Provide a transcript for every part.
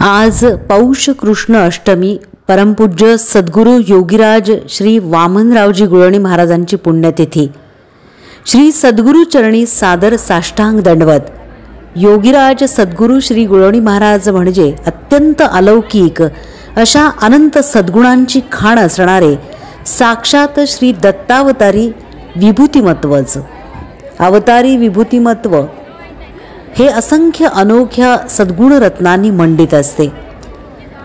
आज पौष कृष्ण अष्टमी परमपूज्य सद्गुरू योगीराज श्री वामनरावजी गुळवणी महाराजांची पुण्यतिथी। श्री सद्गुरू चरणी सादर साष्टांग दंडवत। योगीराज सद्गुरू श्री गुळवणी महाराज म्हणजे अत्यंत अलौकिक अशा अनंत सद्गुणांची खाण असणारे साक्षात श्री दत्तावतारी विभूतिमत्वच। अवतारी विभूतिमत्व हे असंख्य अनोख्या सद्गुण रत्नांनी मंडित असते।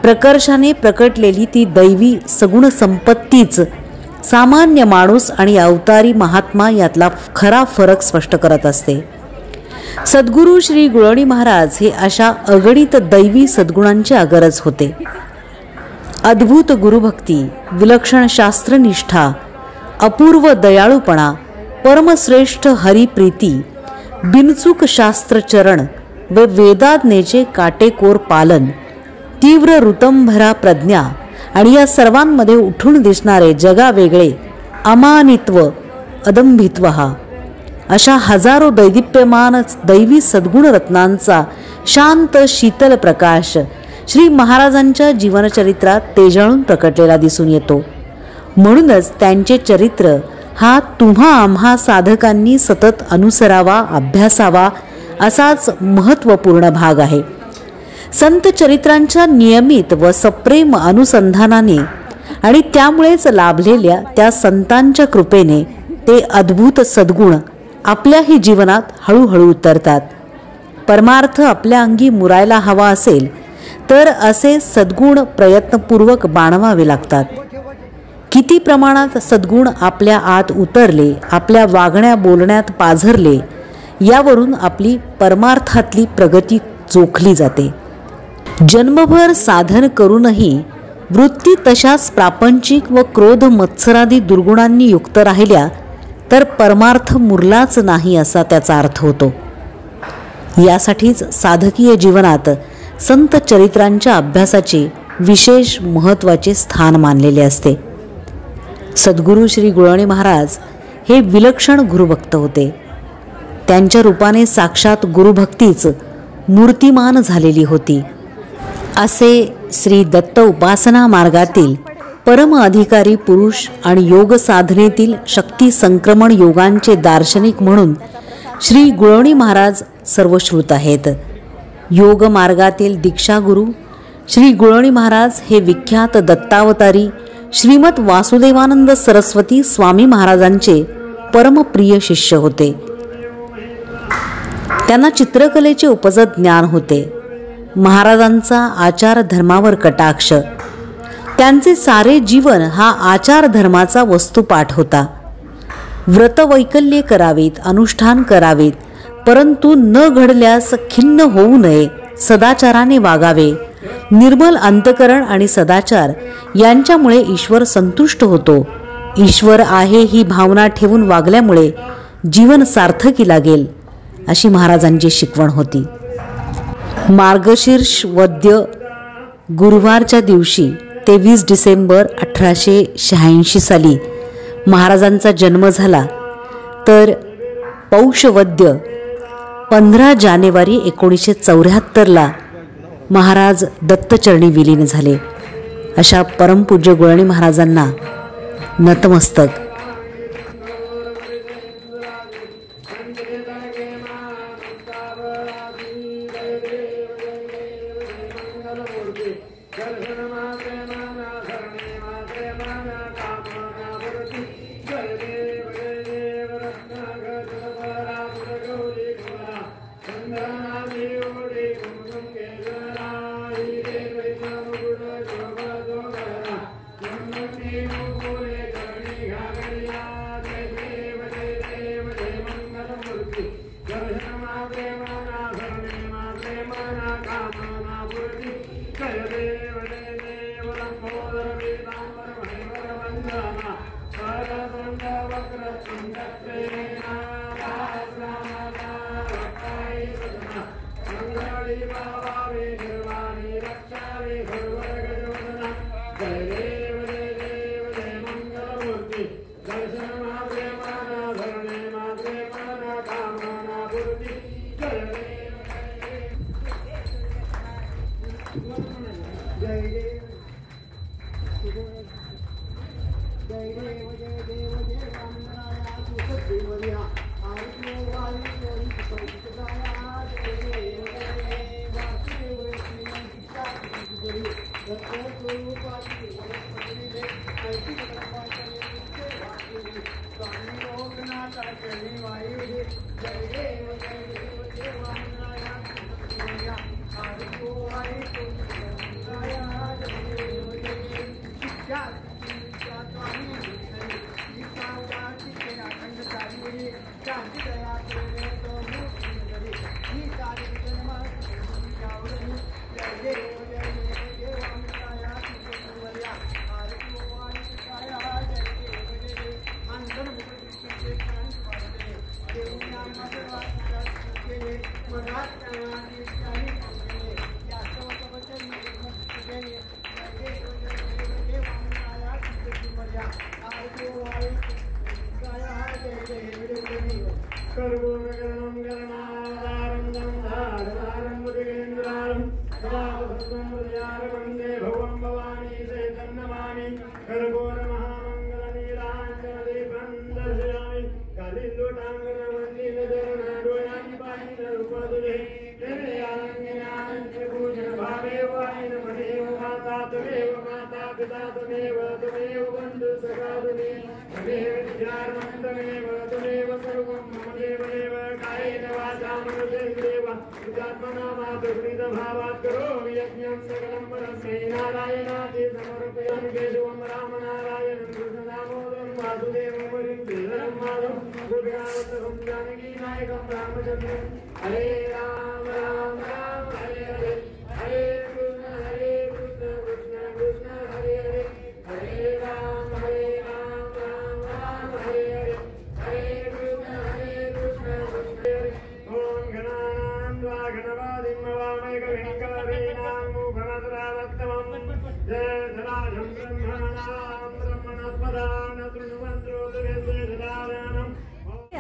प्रकर्षाने प्रकटलेली ती दैवी सगुण संपत्तीच सामान्य माणूस आणि अवतारी महात्मा यातला खरा फरक स्पष्ट करत असते। सद्गुरू श्री गुळवणी महाराज हे अशा अगणित दैवी सद्गुणांचे अगरज होते। अद्भुत गुरुभक्ती, विलक्षण शास्त्रनिष्ठा, अपूर्व दयाळूपणा, परमश्रेष्ठ हरिप्रीती, बिनचूक शास्त्रचरण व वेदाज्ञेचे काटेकोर पालन, तीव्र ऋतंभरा प्रज्ञा आणि या सर्वांमध्ये उठून दिसणारे जगावेगळे अमानित्व, अदंभित्व हा अशा हजारो दैदिप्यमान दैवी सद्गुण रत्नांचा शांत शीतल प्रकाश श्री महाराजांच्या जीवनचरित्रात तेजाळून प्रकटलेला दिसून येतो। म्हणूनच त्यांचे चरित्र हा तुम्हा आम्हा साधकांनी सतत अनुसरावा, अभ्यासावा असाच महत्त्वपूर्ण भाग आहे। संत चरित्रांच्या नियमित व सप्रेम अनुसंधानाने आणि त्यामुळेच लाभलेल्या त्या संतांच्या कृपेने ते अद्भुत सद्गुण आपल्याही जीवनात हळूहळू उतरतात। परमार्थ आपल्या अंगी मुरायला हवा असेल तर असे सद्गुण प्रयत्नपूर्वक बाणवावे लागतात। किती प्रमाणात सद्गुण आपल्या आत उतरले, आपल्या वागण्या बोलण्यात पाझरले यावरून आपली परमार्थातली प्रगती जोखली जाते। जन्मभर साधन करूनही वृत्ती तशाच प्रापंचिक व क्रोध मत्सरादी दुर्गुणांनी युक्त राहिल्या तर परमार्थ मुरलाच नाही असा त्याचा अर्थ होतो। यासाठीच साधकीय जीवनात संत चरित्रांच्या अभ्यासाचे विशेष महत्त्वाचे स्थान मानलेले असते। सद्गुरू श्री गुळवणी महाराज हे विलक्षण गुरुभक्त होते। त्यांच्या रूपाने साक्षात गुरुभक्तीच मूर्तिमान झालेली होती। असे श्री दत्त उपासना मार्गातील परम अधिकारी पुरुष आणि योग साधनेतील शक्ती संक्रमण योगांचे दार्शनिक म्हणून श्री गुळवणी महाराज सर्वश्रुत आहेत। योग मार्गातील दीक्षागुरु श्री गुळवणी महाराज हे विख्यात दत्तावतारी श्रीमत वासुदेवानंद सरस्वती स्वामी महाराजांचे परमप्रिय शिष्य होते। त्यांना चित्रकलेचे उपजत ज्ञान होते। महाराजांचा आचार धर्मावर कटाक्ष, त्यांचे सारे जीवन हा आचार धर्माचा वस्तुपाठ होता। व्रतवैकल्ये करावीत, अनुष्ठान करावीत, परंतु न घडल्यास खिन्न होऊ नये, सदाचाराने वागावे। निर्मल अंतकरण आणि सदाचार यांच्यामुळे ईश्वर संतुष्ट होतो। ईश्वर आहे ही भावना ठेवून वागल्यामुळे जीवन सार्थकी लागेल अशी महाराजांची शिकवण होती। मार्गशीर्ष वद्य गुरुवारच्या दिवशी 23 डिसेंबर 1886 साली महाराजांचा जन्म झाला, तर पौष वद्य 15 जानेवारी 1974 महाराज दत्तचरणी विलीन झाले। अशा परमपूज्य गुळवणी महाराजांना नतमस्तक।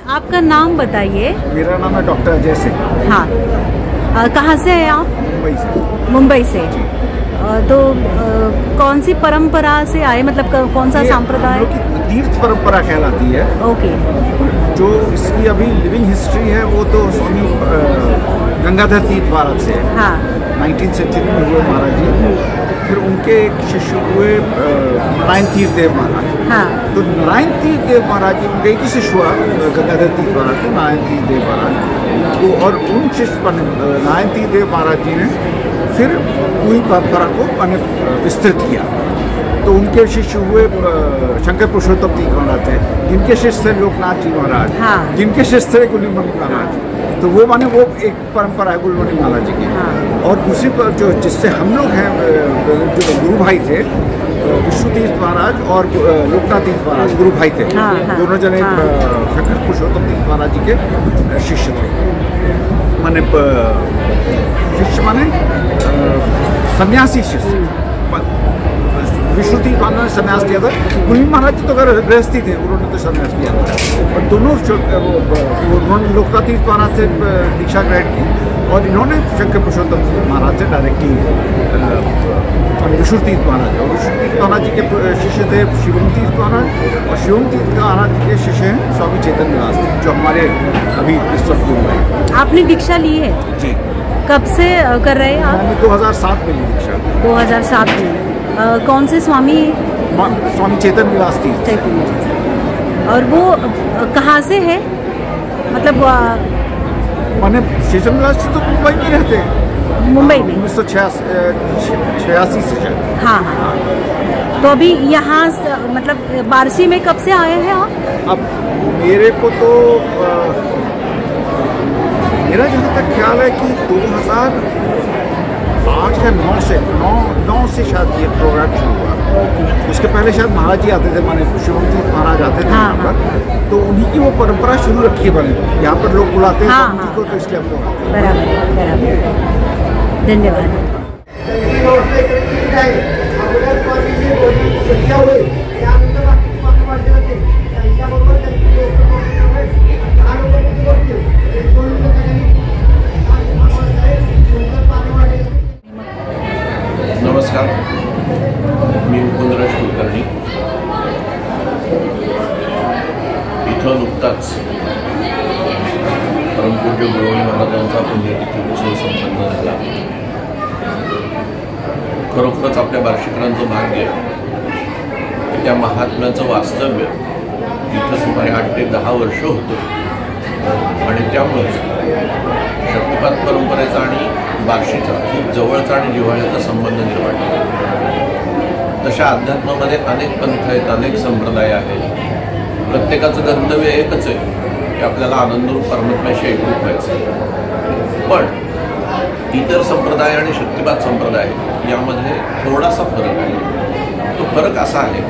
आपका नाम बताइए। मेरा नाम है डॉक्टर अजय सिंह। हाँ, कहाँ से हैं आप? मुंबई से। मुंबई से। तो कौन सी परंपरा से आए, मतलब कौन सा संप्रदाय? तीर्थ परंपरा कहलाती है। ओके। जो इसकी अभी लिविंग हिस्ट्री है वो तो स्वामी गंगाधर तीर्थ महाराज से है। हाँ। 19th सेंचुरी में हुए महाराज जी। फिर उनके एक शिष्य हुए नारायण तीर्थ देव महाराज। हाँ। तो नारायण तीर्थ देव महाराज जी, उनके एक ही शिष्य हुआ गंगाधर तीर्थ महाराज को, नारायण तीर्थ देव महाराज को, और उन शिष्य पर नारायण तीर्थ देव महाराज जी ने फिर पूरी परंपरा को विस्तृत किया। तो उनके शिष्य हुए शंकर पुरुषोत्तम तीर्थ महाराज थे, जिनके शिष्य थे लोकनाथ जी महाराज। हाँ। जिनके शिष्य थे गुलमणि महाराज। तो वो वो एक परंपरा है गुलमणि महाराज जी की। हाँ। और दूसरी पर जो जिससे हम लोग हैं, जो गुरु भाई थे, विष्णु तीर्थ महाराज और लोकनाथ तीर्थ महाराज गुरु भाई थे। हाँ। दोनों जने शंकर पुरुषोत्तम तीर्थ महाराज जी के शिष्य थे। माने शिष्य माने सन्यासी शिष्य। विष्णु तीर्थ महाराज ने संन्यास किया था। गुलमणि महाराज जी तो गृहस्थी थे, उन्होंने तो संन्यास किया था। और दोनों उन्होंने लोकनाथ तीर्थ महाराज से दीक्षा ग्रहण की, और इन्होंने शंकर पुरुषोत्तम महाराज से डायरेक्टली विष्णु तीर्थ महाराज। और विष्णु तीर्थ महाराज जी के शिष्य थे शिवम तीर्थ महाराज, और शिवम तीर्थ महाराज जी के शिष्य हैं स्वामी चेतन विलास जी, जो हमारे अभी इस वक्त गुरु हैं। आपने दीक्षा ली है? जी। कब से कर रहे हैं आप? 2007 में ली दीक्षा। 2007 में। कौन से स्वामी? स्वामी चेतन विलास तीर्थ। और वो कहाँ से है, मतलब माने चेतन विलास तो मुंबई में रहते हैं। मुंबई में 1986 से। हाँ हाँ। तो अभी यहाँ मतलब बारसी में कब से आए हैं आप? अब मेरे को तो मेरा जहाँ तक ख्याल है कि 2008 या 9 से शायद ये प्रोग्राम शुरू हुआ। उसके पहले शायद महाराज जी आते थे, माने शिवम तीर्थ महाराज आते थे यहाँ पर। तो उन्हीं की वो परंपरा शुरू रखी है बने। यहाँ पर लोग बुलाते हैं स्वामी जी को, तो इसलिए हम लोग बराबर। धन्यवाद। नमस्कार. मी मुकुंदराज कुलकर्णी. इथं नुकताच परमपूज्य गुरुवाणी महाराजांचा पुण्यतिथी उत्सव संपन्न झाला. खरोखरच आपल्या बार्शीकरांचं भाग्य की त्या महात्म्याचं वास्तव्य इथं सुमारे 8 ते 10 वर्ष होतं आणि त्यामुळेच शक्तिपात परंपरेचा आणि बार्शीचा खूप जवळचा आणि जिव्हाळ्याचा संबंध निर्माण झाला. तशा अध्यात्मामध्ये अनेक पंथ आहेत, अनेक संप्रदाय आहेत. प्रत्येकाचं गंतव्य एकच आहे की आपल्याला आनंदरूप परमात्म्याशी एकरूप व्हायचं आहे. पण इतर संप्रदाय आणि शक्तिपात संप्रदाय यामध्ये थोडासा फरक आहे. तो फरक असा आहे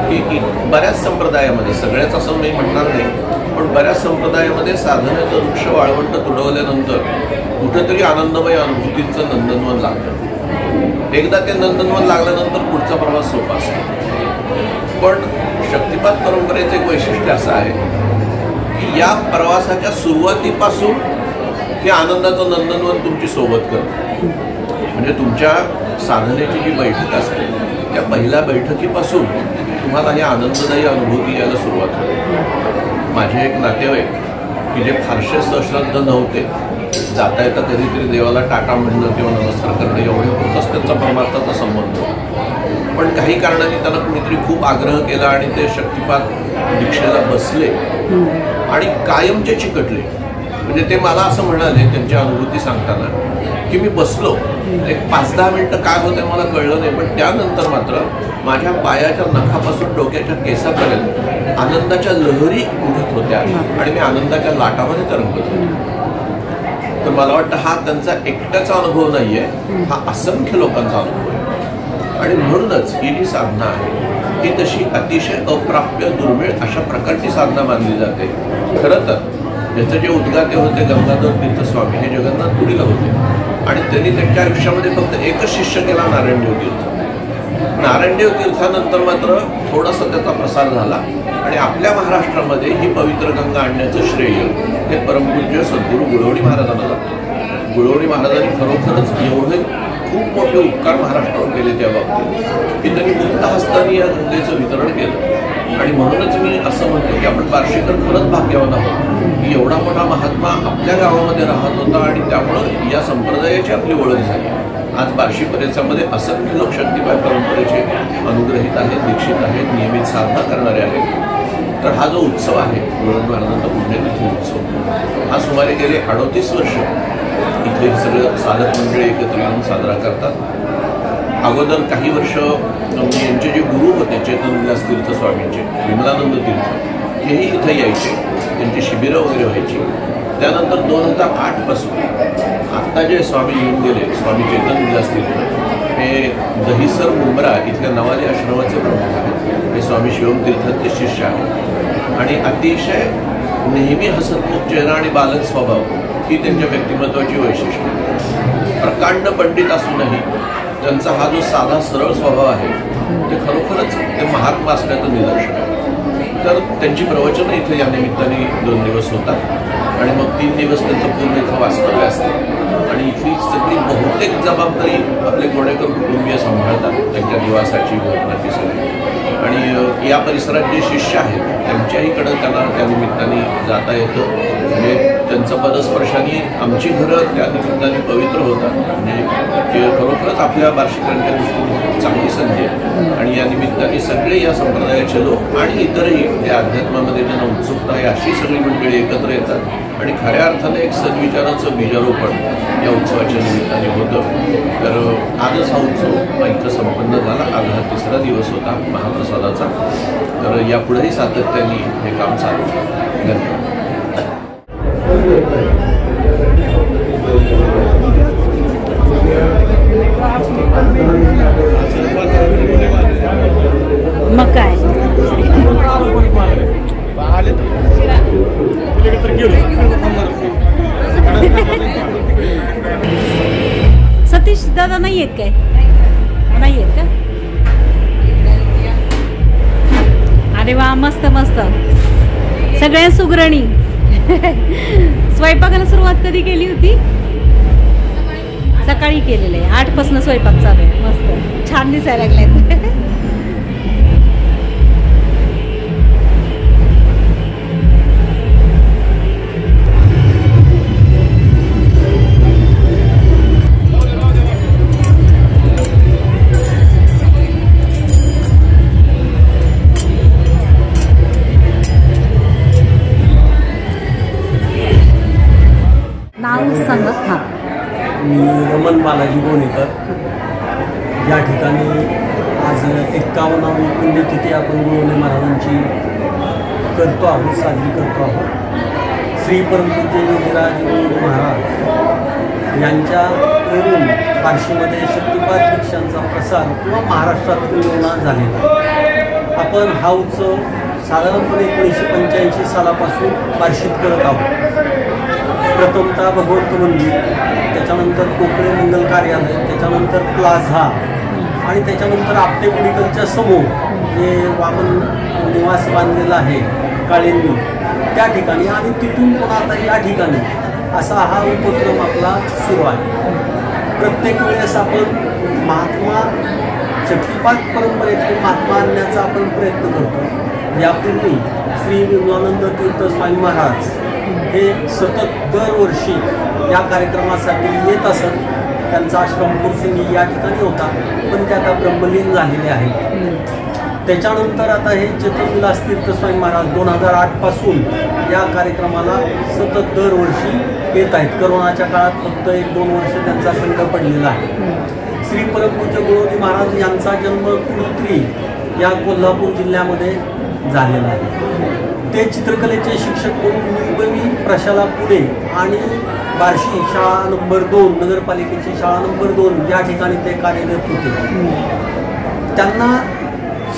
की बऱ्याच संप्रदायामध्ये, सगळ्याच असं मी म्हणणार नाही, पण बऱ्याच संप्रदायामध्ये साधनेचं वृक्ष वाळवंट तुडवल्यानंतर कुठेतरी आनंदमय अनुभूतींचं नंदनवन लागतं. एकदा ते नंदनवन लागल्यानंतर पुढचा प्रवास सोपा असतो. पण शक्तिपात परंपरेचं एक वैशिष्ट्य असं आहे की या प्रवासाच्या सुरुवातीपासून हे आनंदाचं नंदनवन तुमची सोबत करतं. म्हणजे तुमच्या साधनेची जी बैठक असते त्या पहिल्या बैठकीपासून तुम्हाला ही आनंददायी अनुभूती यायला सुरुवात होते. माझे एक नातेवाईक की जे फारसे सश्रद्ध नव्हते, जाता येता कधीतरी देवाला टाटा म्हणणं किंवा नमस्कार करणं एवढे होतच त्यांचा परमार्थाचा संबंध. पण काही कारणाने त्यांना कुणीतरी खूप आग्रह केला आणि ते शक्तिपात दीक्षेला बसले आणि कायमचे चिकटले. म्हणजे ते मला असं म्हणाले त्यांची अनुभूती सांगताना की मी बसलो, एक 5-10 मिनटं काय होतं मला कळलं नाही, पण त्यानंतर मात्र माझ्या पायाच्या नखापासून डोक्याच्या केसापर्यंत आनंदाच्या लहरी उडत होत्या आणि मी आनंदाच्या लाटामध्ये तरंगत होतो. तर मला वाटतं हा त्यांचा एकट्याचा अनुभव नाही आहे, हा असंख्य लोकांचा अनुभव आहे. आणि म्हणूनच ही जी साधना आहे ही तशी अतिशय अप्राप्य, दुर्मिळ अशा प्रकारची साधना मानली जाते. खरं तर याचे जे उद्गाते होते गंगाधर तीर्थ स्वामी हे जगन्नाथपुरीला होते आणि त्यांनी त्यांच्या आयुष्यामध्ये फक्त एकच शिष्य केला, नारायणदेव तीर्थ. नारायणदेव तीर्थानंतर मात्र थोडासा त्याचा प्रसार झाला आणि आपल्या महाराष्ट्रामध्ये ही पवित्र गंगा आणण्याचं श्रेय हे परमपूज्य सद्गुरू गुळवणी महाराजांना जातं. गुळवणी महाराजांनी खरोखरच एवढे खूप मोठे उपकार महाराष्ट्रावर केले त्या बाबतीत की त्यांनी मुक्त हस्ताने या गंगेचं वितरण केलं. आणि म्हणूनच मी असं म्हणतो की आपण बार्शीकर खरंच भाग्यवान आहोत की एवढा मोठा महात्मा आपल्या गावामध्ये राहत होता आणि त्यामुळं या संप्रदायाची आपली ओळख झाली. आज बार्शी परिसरामध्ये असंख्य लोक शक्तिपात परंपरेचे अनुग्रहित आहेत, दीक्षित आहेत, नियमित साधना करणारे आहेत. तर हा जो उत्सव आहे गुळवणी महाराजांचा पुण्यतिथी उत्सव, हा सुमारे गेले 38 वर्ष इथे सगळं साधक मंडळी एकत्र येऊन साजरा करतात. अगोदर काही वर्ष यांचे जे गुरु होते चेतनविलास तीर्थ स्वामींचे, विमलानंद तीर्थ, हेही इथे यायचे, त्यांची शिबिरं वगैरे व्हायची. त्यानंतर 2008 पासून आत्ता जे स्वामी येऊन गेले, स्वामी चेतनविलास तीर्थ, हे दहिसर मुंब्रा इथल्या नवाली आश्रमाचे प्रमुख आहेत. हे स्वामी शिवम तीर्थांचे शिष्य आहेत आणि अतिशय नेहमी हसतमुख चेहरा आणि बालक स्वभाव ही त्यांच्या व्यक्तिमत्वाची वैशिष्ट्य. प्रकांड पंडित असूनही त्यांचा हा जो साधा सरळ स्वभाव आहे ते खरोखरच ते महात्मा असल्याचं निदर्शन आहे. तर त्यांची प्रवचनं इथे या निमित्ताने 2 दिवस होतात आणि मग 3 दिवस त्यांचं पूर्ण इथं वास्तव्य असतं आणि इथली सगळी बहुतेक जबाबदारी आपले गोडेकर कुटुंबीय सांभाळतात, त्यांच्या निवासाची, भोजनाची सगळी. आणि या परिसरात जे शिष्य आहेत त्यांच्याहीकडं त्यांना त्या निमित्ताने जाता येतं. म्हणजे त्यांचं पदस्पर्शाने आमची घरं त्या निमित्ताने पवित्र होतात. म्हणजे खरोखरच आपल्या बार्शीकरांच्या दृष्टीने चांगली संधी आहे आणि या निमित्ताने सगळे या संप्रदायाचे लोक आणि इतरही या अध्यात्मामध्ये ज्यांना उत्सुकता आहे अशी सगळी मंडळी एकत्र येतात आणि खऱ्या अर्थाने एक सद्विचाराचं बीजारोपण या उत्सवाच्या निमित्ताने होतं. तर आजच हा उत्सव इथं संपन्न झाला. आज हा 3रा दिवस होता महाप्रसादाचा. तर यापुढेही सातत्याने हे काम चालू आहे. धन्यवाद. मग काय सतीश दादा नाही आहेत काय? नाही आहेत का? अरे वा, मस्त मस्त, सगळ्या सुगरणी. स्वयंपाकाला सुरुवात कधी केली होती? सकाळी केलेलं आहे, 8पासून स्वयंपाक चालू आहे. मस्त छान दिसायला लागलाय. नाव सांगा. हां, मी रमण बालाजी गोणेकर. या ठिकाणी आज 51वी पुण्यतिथी आपण गुळवणे महाराजांची करतो आहोत, साजरी करतो आहोत. श्री परमपूज्य योगीराज गुळवणे महाराज यांच्याकडून बार्शीमध्ये शक्तिपात दीक्षांचा प्रसार किंवा महाराष्ट्रात निर्माण झालेला. आपण हा उत्सव साधारणपणे 1985 सालापासून बार्शीत करत आहोत. प्रथमतः भगवंत मंदिर, त्याच्यानंतर कोकणे मंगल कार्यालय, त्याच्यानंतर प्लाझा आणि त्याच्यानंतर आपटे मेडिकलच्या समोर जे वामन निवास बांधलेला आहे काळेंनी, त्या ठिकाणी आणि तिथून पुन्हा आता या ठिकाणी असा हा उपक्रम आपला सुरू आहे. प्रत्येक वेळेस आपण महात्मा शक्तिपात परंपरेतले महात्मा आणण्याचा आपण प्रयत्न करतो. यापूर्वी श्री विमलानंद तीर्थ स्वामी महाराज हे सतत दरवर्षी या कार्यक्रमासाठी येत असत. त्यांचा आश्रम कुरसुंगी या ठिकाणी होता, पण ते आता ब्रह्मलीन झालेले आहेत. त्याच्यानंतर आता हे चेतनविलास तीर्थ स्वामी महाराज 2008 पासून या कार्यक्रमाला सतत दरवर्षी येत आहेत. करोनाच्या काळात फक्त 1-2 वर्ष त्यांचा खंड पडलेला आहे. श्री परमपूज्य गुळवणे महाराज यांचा जन्म कुडुत्री या कोल्हापूर जिल्ह्यामध्ये झालेला आहे. ते चित्रकलेचे शिक्षक म्हणून मुंबई प्रशाला पुणे आणि बार्शी शाळा नंबर 2 नगरपालिकेची शाळा नंबर 2 या ठिकाणी ते कार्यरत होते. त्यांना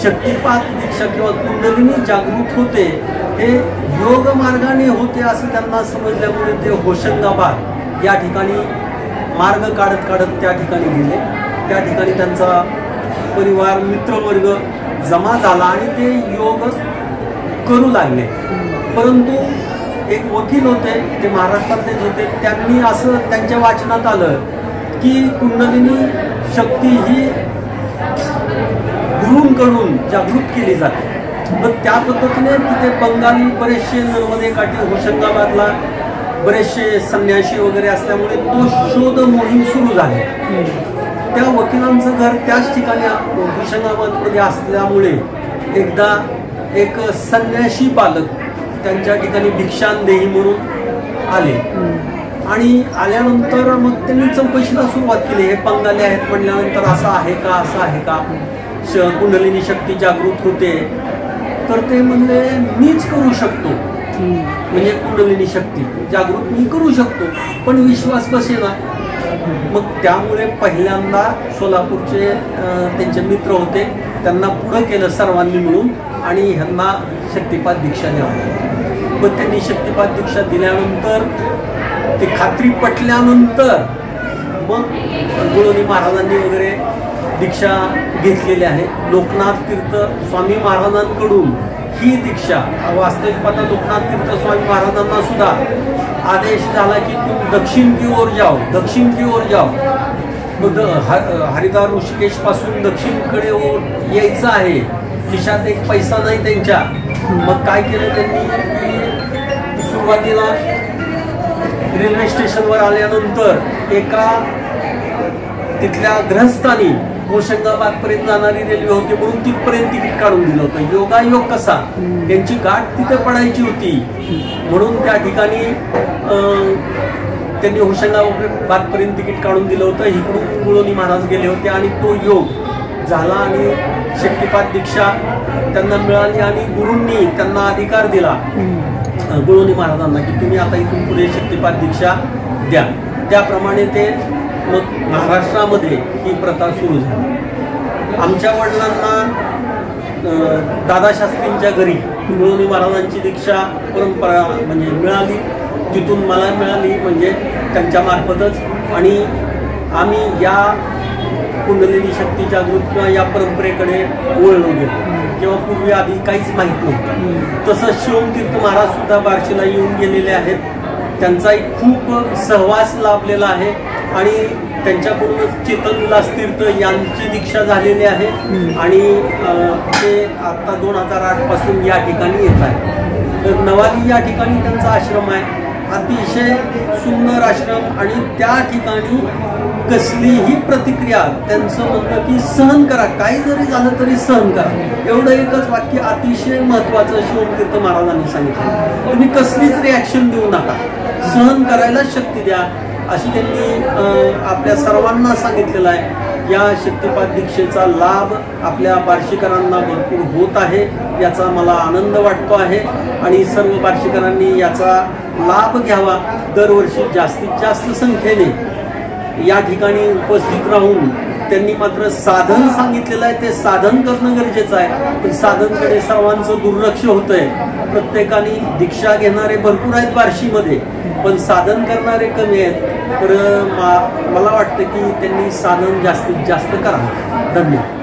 शक्तिपात दीक्षा किंवा कुंडलिनी जागृत होते हे योग मार्गाने होते असं त्यांना समजल्यामुळे ते होशंगाबाद या ठिकाणी मार्ग काढत काढत त्या ठिकाणी गेले. त्या ठिकाणी त्यांचा परिवार मित्रवर्ग जमा झाला आणि ते योग करू लागले. परंतु एक वकील होते, ते महाराष्ट्रातलेच होते, त्यांनी असं त्यांच्या वाचनात आलं की कुंडलिनी शक्ती ही गुरूंकडून जागृत केली जाते. मग त्या पद्धतीने तिथे बंगाली बरेचसे नर्मदे काठी होशंगाबादला बरेचसे संन्यासी वगैरे असल्यामुळे तो शोध मोहीम सुरू झाली. त्या वकिलांचं घर त्याच ठिकाणी होशंगाबादमध्ये असल्यामुळे एकदा एक संन्यासी बालक त्यांच्या ठिकाणी भिक्षांदेही म्हणून आले आणि आल्यानंतर मग त्यांनी चौकशीला सुरुवात केली. हे बंगाली आहेत म्हणल्यानंतर असं आहे का, असं आहे का, कुंडलिनी शक्ती जागृत होते? तर ते म्हणले मीच करू शकतो, म्हणजे कुंडलिनी शक्ती जागृत मी करू शकतो, पण विश्वास बसेना. मग त्यामुळे पहिल्यांदा सोलापूरचे त्यांचे मित्र होते, त्यांना पुढं केलं सर्वांनी मिळून आणि ह्यांना शक्तिपात दीक्षा द्यावी. मग त्यांनी शक्तिपात दीक्षा दिल्यानंतर ते खात्री पटल्यानंतर मग गुळवणे महाराजांनी वगैरे दीक्षा घेतलेली आहे. लोकनाथ तीर्थ स्वामी महाराजांकडून ही दीक्षा वास्तविक पाहता लोकनाथ तीर्थ स्वामी महाराजांना सुद्धा आदेश झाला की तुम दक्षिण की ओर जाओ, दक्षिण की ओर जाओ. मग हरिद्वार ऋषिकेश पासून दक्षिणकडे यायचं आहे. खिशात एक पैसा नाही त्यांच्या. मग काय केलं त्यांनी की सुरुवातीला रेल्वे स्टेशनवर आल्यानंतर एका तिथल्या गृहस्थांनी होशंगाबादपर्यंत जाणारी रेल्वे होती म्हणून तिथपर्यंत तिकीट काढून दिलं होतं. योगायोग कसा, त्यांची गाठ तिथे पडायची होती म्हणून त्या ठिकाणी त्यांनी होशंगाबादपर्यंत तिकीट काढून दिलं होतं. इकडून गुळवणे महाराज गेले होते आणि तो योग झाला आणि शक्तिपात दीक्षा त्यांना मिळाली आणि गुरूंनी त्यांना अधिकार दिला गुळवणे महाराजांना की तुम्ही आता इथून पुढे शक्तिपात दीक्षा द्या. त्याप्रमाणे ते मग महाराष्ट्रामध्ये ही प्रथा सुरू झाली. आमच्या वडिलांना दादाशास्त्रींच्या घरी गुळवणे महाराजांची दीक्षा परंपरा म्हणजे मिळाली, तिथून मला मिळाली म्हणजे त्यांच्या मार्फतच. आणि आम्ही या कुंडलिनी शक्ती जागृत किंवा या परंपरेकडे वळलो गेलो. किंवा पूर्वी आधी काहीच माहीत नव्हतं. तसंच शिवमतीर्थ महाराज सुद्धा बार्शीला येऊन गेलेले आहेत. त्यांचा एक खूप सहवास लाभलेला आहे आणि त्यांच्याकडूनच चेतन विलास तीर्थ यांची दीक्षा झालेली आहे आणि ते आता 2008 पासून या ठिकाणी येत आहे. तर नवाली या ठिकाणी त्यांचा आश्रम आहे, अतिशय सुंदर आश्रम आणि त्या ठिकाणी कसलीही प्रतिक्रिया, त्यांचं म्हणणं की सहन करा, काही जरी झालं तरी सहन करा, एवढं एकच वाक्य अतिशय महत्त्वाचं शिवतीर्थ महाराजांनी सांगितलं. तुम्ही कसलीच रिॲक्शन देऊ नका, सहन करायला शक्ती द्या अशी त्यांनी आपल्या सर्वांना सांगितलेलं आहे. या शक्तिपात दीक्षेचा लाभ आपल्या बार्शीकरांना भरपूर होत आहे, याचा मला आनंद वाटतो आहे आणि सर्व बार्शीकरांनी याचा लाभ घ्यावा. दरवर्षी जास्तीत जास्त संख्येने या ठिकाणी उपस्थित राहून त्यांनी मात्र साधन सांगितलेलं आहे, ते साधन करणं गरजेचं आहे. पण साधनकडे सर्वांचं दुर्लक्ष होतंय. प्रत्येकाने दीक्षा घेणारे भरपूर आहेत बार्शीमध्ये, पण साधन करणारे कमी आहेत. तर मला वाटतं की त्यांनी साधन जास्तीत जास्त करावं. धन्यवाद.